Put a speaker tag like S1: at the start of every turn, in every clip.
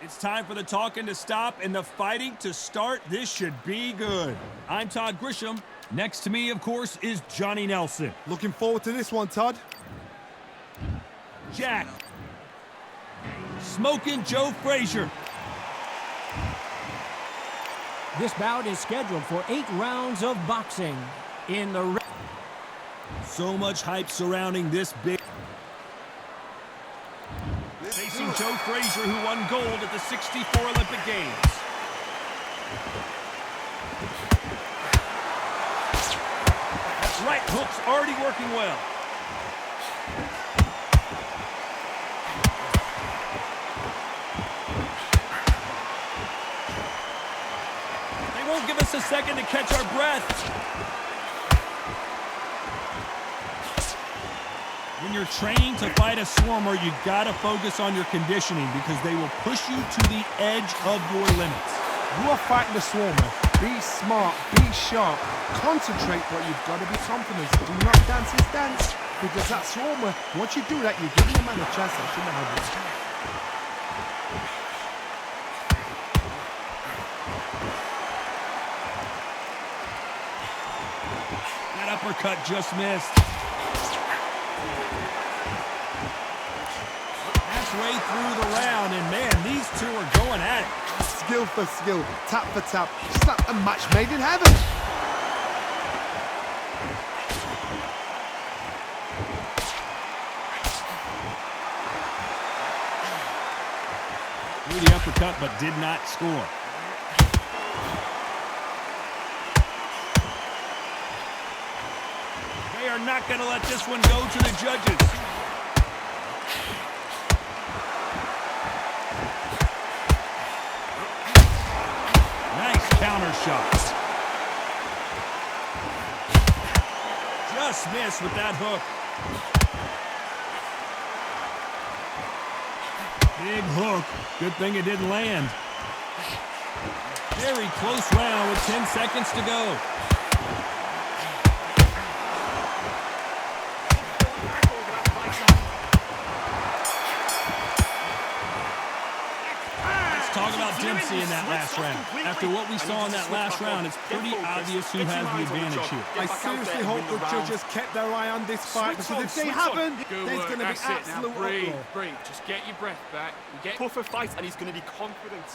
S1: It's time for the talking to stop and the fighting to start. This should be good. I'm Todd Grisham. Next to me, of course, is Johnny Nelson.
S2: Looking forward to this one, Todd.
S1: Jack. Smoking Joe Frazier.
S3: This bout is scheduled for 8 rounds of boxing.
S1: So much hype surrounding this big. Facing Joe Frazier, who won gold at the '64 Olympic Games. That right hook's already working well. They won't give us a second to catch our breath. When you're training to fight a swarmer, you gotta focus on your conditioning because they will push you to the edge of your limits.
S2: You are fighting the swarmer. Be smart, be sharp, concentrate, but you've got to be confident. Do not dance his dance, because that swarmer, once you do that, you're giving the man a chance that shouldn't have it.
S1: That uppercut just missed. Way through the round, and man, these two are going at it.
S2: Skill for skill, tap for tap. It's like a match made in heaven.
S1: Threw the uppercut, but did not score. They are not going to let this one go to the judges. Counter shots. Just missed with that hook. Big hook. Good thing it didn't land. Very close round with 10 seconds to go. Dempsey in that last round. After what we saw in that last round, it's pretty obvious who has the advantage here.
S2: I seriously hope the judges kept their eye on this fight, because if they haven't, there's going to be absolute uproar.
S4: Breathe, just get your breath back. Get tougher fight, and he's going to be confident.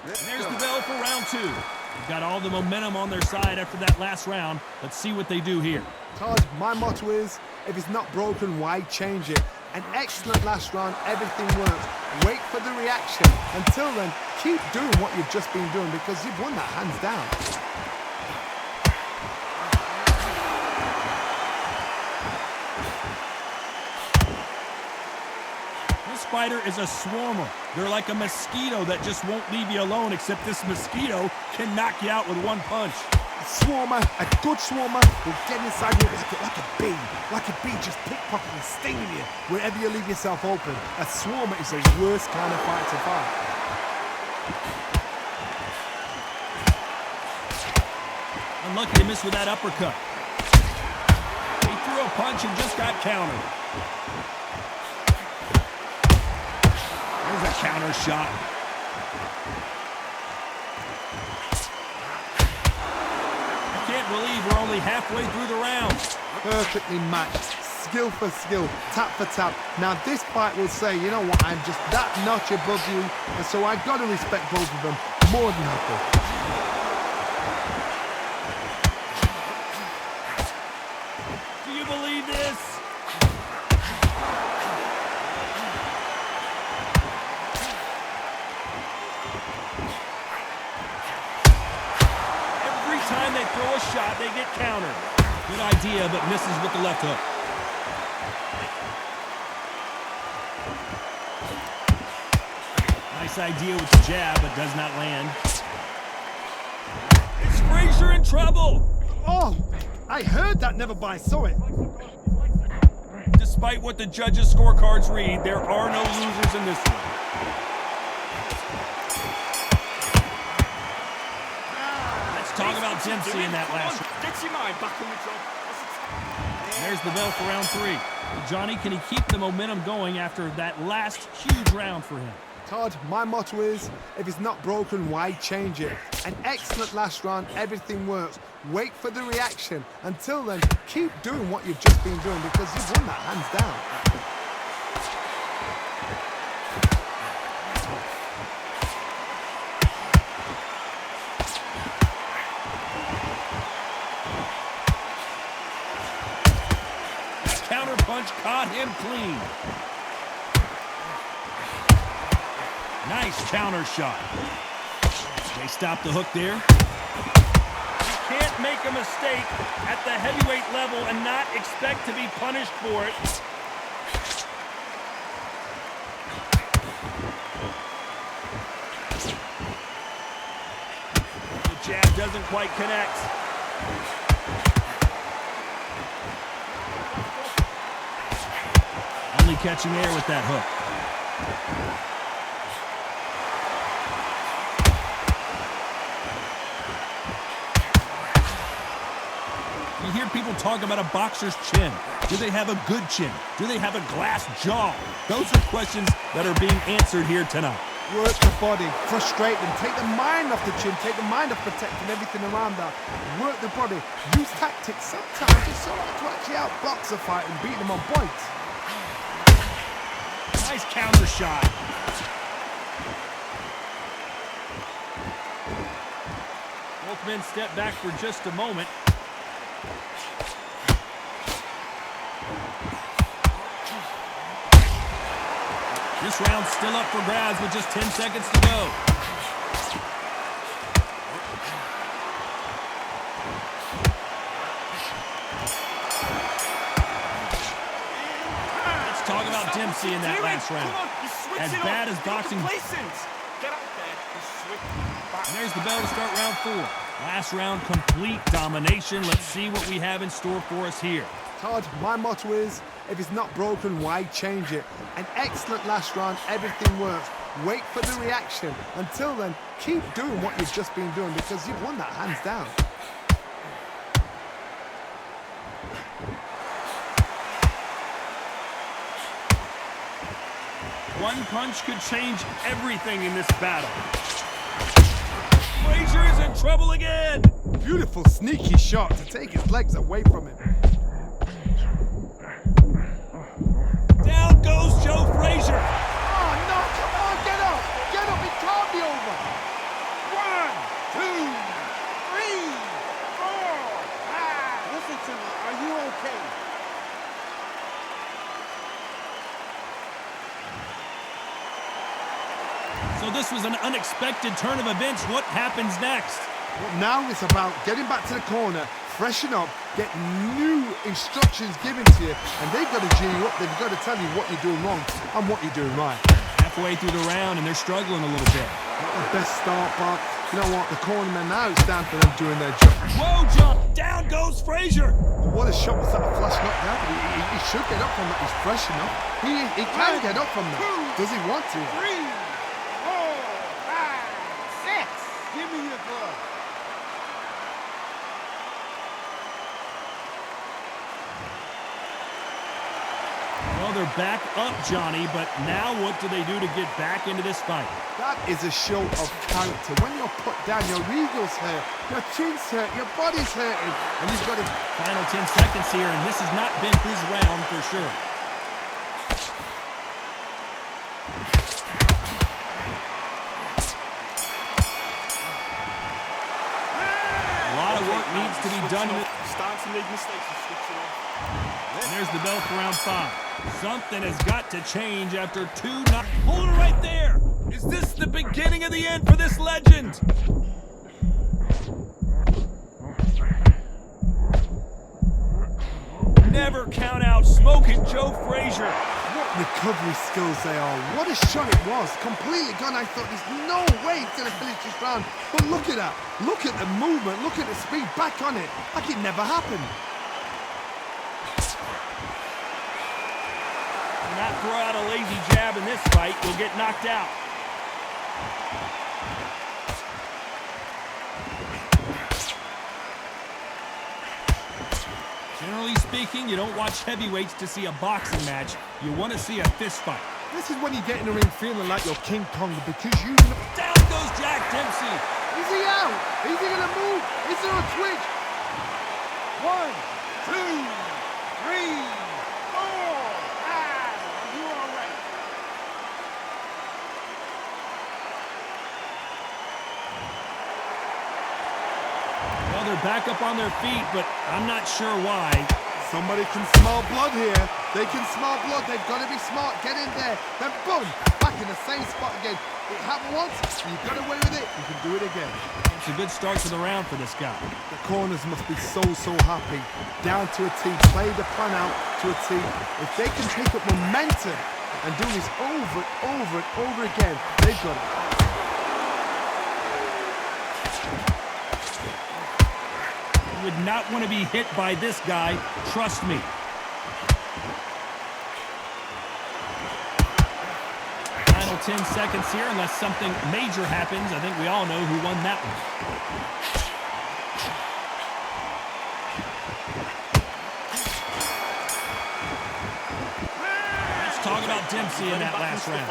S1: And there's the bell for round 2. They've got all the momentum on their side after that last round. Let's see what they do here.
S2: Todd, my motto is, if it's not broken, why change it? An excellent last round, everything worked. Wait for the reaction. Until then, keep doing what you've just been doing, because you've won that hands down.
S1: This fighter is a swarmer. They're like a mosquito that just won't leave you alone, except this mosquito can knock you out with one punch.
S2: A swarmer, a good swarmer, will get inside you like a bee. Like a bee just pickpocketing, stinging you wherever you leave yourself open. A swarmer is the worst kind of fight to fight.
S1: Unlucky to miss with that uppercut. He threw a punch and just got countered. There's a counter shot. Can't believe we're only halfway through the round.
S2: Perfectly matched, skill for skill, tap for tap. Now this fight will say, you know what, I'm just that notch above you, and so I got to respect both of them more than happy.
S1: Do you believe this? Time they throw a shot, they get countered. Good idea, but misses with the left hook. Nice idea with the jab, but does not land. Is Frazier in trouble?
S2: Oh, I heard that, never by saw it.
S1: Despite what the judges' scorecards read, there are no losers in this one. Talk about Dempsey in that last round.
S4: Get your mind back on the job.
S1: There's the bell for round 3. Johnny, can he keep the momentum going after that last huge round for him?
S2: Todd, my motto is, if it's not broken, why change it? An excellent last round, everything works. Wait for the reaction. Until then, keep doing what you've just been doing because you've won that hands down.
S1: Counter punch caught him clean. Nice counter shot. They stop the hook there. You can't make a mistake at the heavyweight level and not expect to be punished for it. The jab doesn't quite connect. Only catching air with that hook. You hear people talk about a boxer's chin. Do they have a good chin? Do they have a glass jaw? Those are questions that are being answered here tonight.
S2: Work the body, frustrate them, take the mind off the chin, take the mind off protecting everything around that. Work the body, use tactics. Sometimes it's so hard to actually outbox a fight and beat them on points.
S1: Nice counter shot. Both men step back for just a moment. This round's still up for grabs with just 10 seconds to go. Let's talk about Dempsey in that last round. As bad as boxing.
S4: Get out there.
S1: And there's the bell to start round 4. Last round, complete domination. Let's see what we have in store for us here.
S2: Todd, my motto is, if it's not broken, why change it? An excellent last round, everything works. Wait for the reaction. Until then, keep doing what you've just been doing because you've won that hands down.
S1: One punch could change everything in this battle. Frazier is in trouble again.
S2: Beautiful, sneaky shot to take his legs away from him.
S1: Down goes Joe Frazier.
S2: Oh, no, come on, get up. Get up, it can't be over.
S5: 1, 2, 3, 4, 5. Listen to me, are you okay?
S1: So this was an unexpected turn of events. What happens next?
S2: Well, now it's about getting back to the corner, freshen up, get new instructions given to you, and they've got to G you up. They've got to tell you what you're doing wrong and what you're doing right.
S1: Halfway through the round, and they're struggling a little bit.
S2: Not the best start, but you know what? The cornermen now, it's down to them doing their job.
S1: Whoa, John! Down goes Frazier.
S2: What a shot was that? A flash knockdown? He should get up from that. He's fresh enough. He can get up from that. Does he want to?
S5: 3, 4, 5, 6. Give me your glove.
S1: Well, they're back up, Johnny, but now what do they do to get back into this fight?
S2: That is a show of character. When you're put down, your eagle's hurt, your chin's hurt, your body's hurting, and you've got to...
S1: Final 10 seconds here, and this has not been his round for sure. A lot of work needs to be done.
S4: Starting to make mistakes and switch it off.
S1: And there's the bell for round 5. Something has got to change after 2 knocks. Hold it right there. Is this the beginning of the end for this legend? Never count out smoking Joe Frazier.
S2: What recovery skills they are. What a shot it was. Completely gone. I thought there's no way he's going to finish this round. But look at that. Look at the movement. Look at the speed. Back on it. Like it never happened.
S1: Do not throw out a lazy jab in this fight. You'll get knocked out. Generally speaking, you don't watch heavyweights to see a boxing match. You want to see a fist fight.
S2: This is when you get in the ring feeling like you're King Kong because you know...
S1: Down goes Jack Dempsey.
S2: Is he out? Is he going to move? Is there a twitch?
S5: 1, 2, 3, 4, 5. Are you all right?
S1: Well, they're back up on their feet, but I'm not sure why.
S2: Somebody can smell blood here. They can smell blood. They've got to be smart. Get in there. Then boom, back in the same spot again. It happened once. You got away with it. You can do it again.
S1: It's a good start to the round for this guy.
S2: The corners must be so happy. Down to a T. Play the plan out to a T. If they can take up momentum and do this over and over and over again, they've got it.
S1: You would not want to be hit by this guy. Trust me. Final 10 seconds here, unless something major happens. I think we all know who won that one. Let's talk about Dempsey in that last round.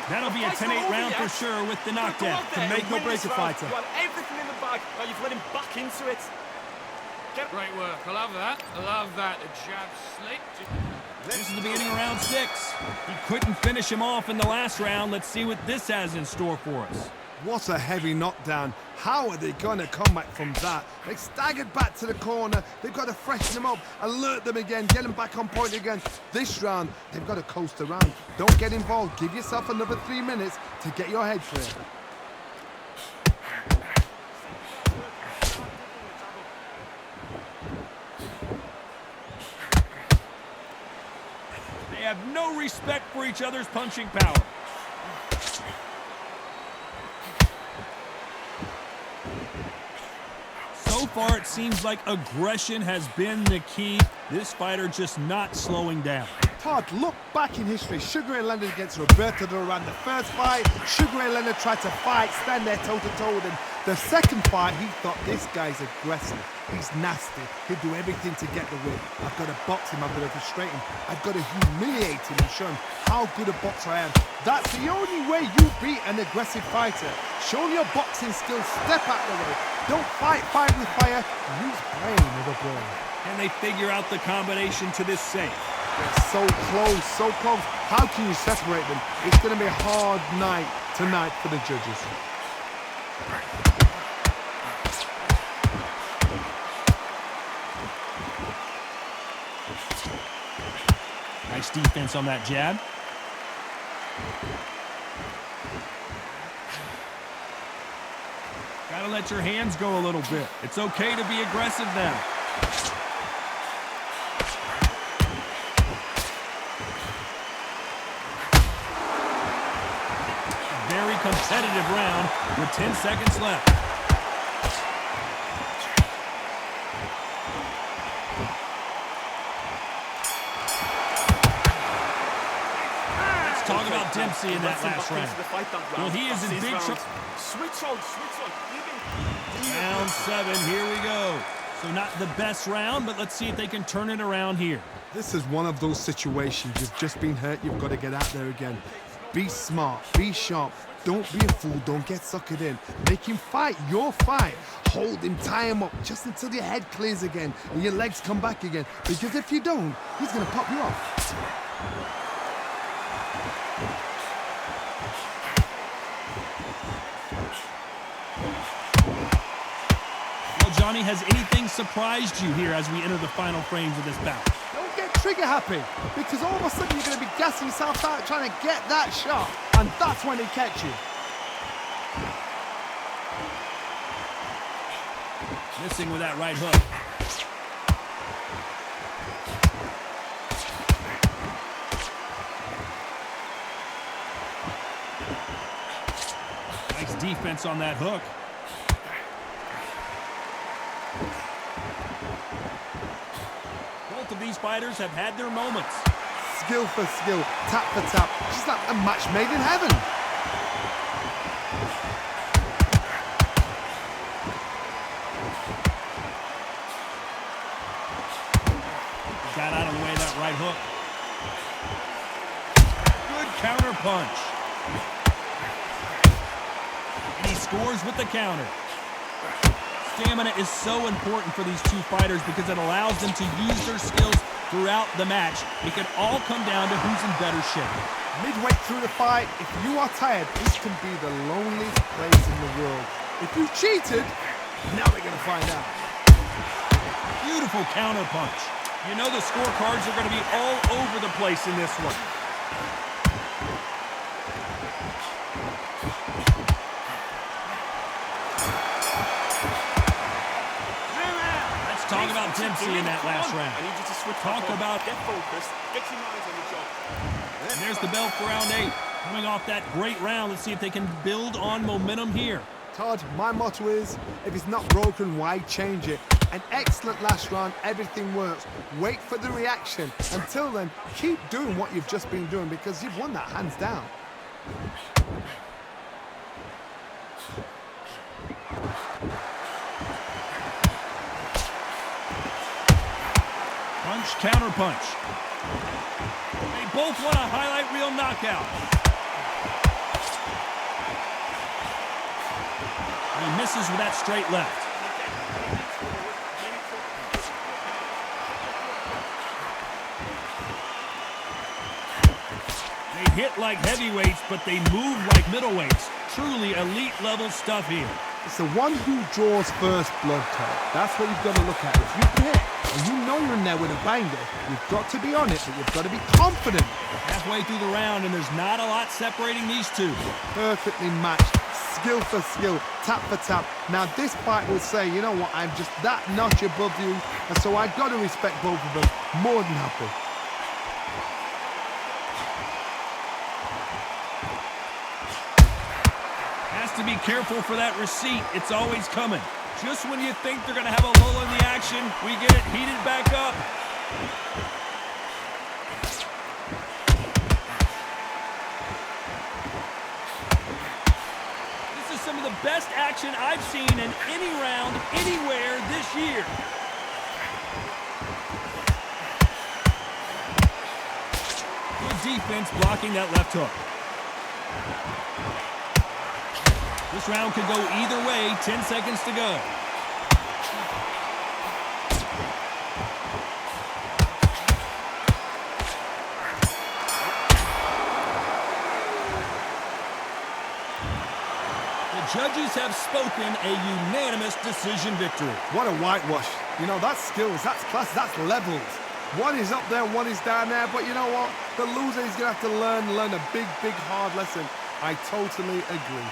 S1: That'll be a 10-8 round for sure with the knockdown.
S2: To make or break a fighter.
S4: You have everything in the bag. Now you've let him back into it.
S6: Great work. I love that. I love that. A jab slick.
S1: This is the beginning of round 6. He couldn't finish him off in the last round. Let's see what this has in store for us.
S2: What a heavy knockdown. How are they going to come back from that? They staggered back to the corner. They've got to freshen them up, alert them again, get them back on point again. This round, they've got to coast around. Don't get involved. Give yourself another 3 minutes to get your head clear.
S1: They have no respect for each other's punching power. So far, it seems like aggression has been the key. This fighter just not slowing down.
S2: Todd, look back in history. Sugar Ray Leonard against Roberto Duran. The first fight, Sugar Ray Leonard tried to fight, stand there toe-to-toe with him. The second fight, he thought, this guy's aggressive. He's nasty. He'll do everything to get the win. I've got to box him. I've got to frustrate him. I've got to humiliate him and show him how good a boxer I am. That's the only way you beat an aggressive fighter. Show your boxing skills. Step out the way. Don't fight fire with fire. Use brain with a brain.
S1: And they figure out the combination to this safe.
S2: They're so close, so close. How can you separate them? It's going to be a hard night tonight for the judges.
S1: Nice defense on that jab. Gotta let your hands go a little bit. It's okay to be aggressive now. Very competitive round with 10 seconds left. Let's talk about Dempsey in that last round. Well, he is in big trouble.
S4: Switch on.
S1: Round 7, here we go. So not the best round, but let's see if they can turn it around here.
S2: This is one of those situations. You've just been hurt. You've got to get out there again. Be smart. Be sharp. Don't be a fool. Don't get suckered in. Make him fight your fight. Hold him, tie him up just until your head clears again and your legs come back again. Because if you don't, he's going to pop you off.
S1: Well, Johnny, has anything surprised you here as we enter the final frames of this bout?
S2: Don't get trigger happy, because all of a sudden you're going to be gassing yourself out trying to get that shot, and that's when they catch you.
S1: Missing with that right hook. Nice defense on that hook. Both of these fighters have had their moments.
S2: Skill for skill, tap for tap, just like a match made in heaven.
S1: Got out of the way of that right hook. Good counter punch. And he scores with the counter. Stamina is so important for these two fighters because it allows them to use their skills throughout the match. It can all come down to who's in better shape.
S2: Midway through the fight, if you are tired, this can be the loneliest place in the world. If you cheated, now we're going to find out.
S1: Beautiful counter punch. You know the scorecards are going to be all over the place in this one. Let's talk about Dempsey in that last round.
S4: I need you to switch
S1: Talk about...
S4: Get focused. Get your minds on the job.
S1: And there's the bell for round 8. Coming off that great round, let's see if they can build on momentum here.
S2: Todd, my motto is, if it's not broken, why change it? An excellent last round, everything works. Wait for the reaction. Until then, keep doing what you've just been doing because you've won that hands down.
S1: Punch, counter punch. They both want a highlight reel knockout. He misses with that straight left. They hit like heavyweights, but they move like middleweights. Truly elite level stuff here.
S2: It's the one who draws first blood, Todd. That's what you've got to look at. If you hit and you know you're in there with a banger, you've got to be on it, but you've got to be confident.
S1: Halfway through the round, and there's not a lot separating these two.
S2: Perfectly matched. Skill for skill, tap for tap. Now this fight will say, you know what, I'm just that notch above you, and so I've got to respect both of them. More than happy.
S1: Has to be careful for that receipt. It's always coming. Just when you think they're going to have a lull in the action, we get it heated back up. Some of the best action I've seen in any round, anywhere this year. Good defense blocking that left hook. This round could go either way, 10 seconds to go. Judges have spoken a unanimous decision victory.
S2: What a whitewash. You know, that's skills, that's class, that's levels. One is up there, one is down there, but you know what? The loser is going to have to learn a big, hard lesson. I totally agree.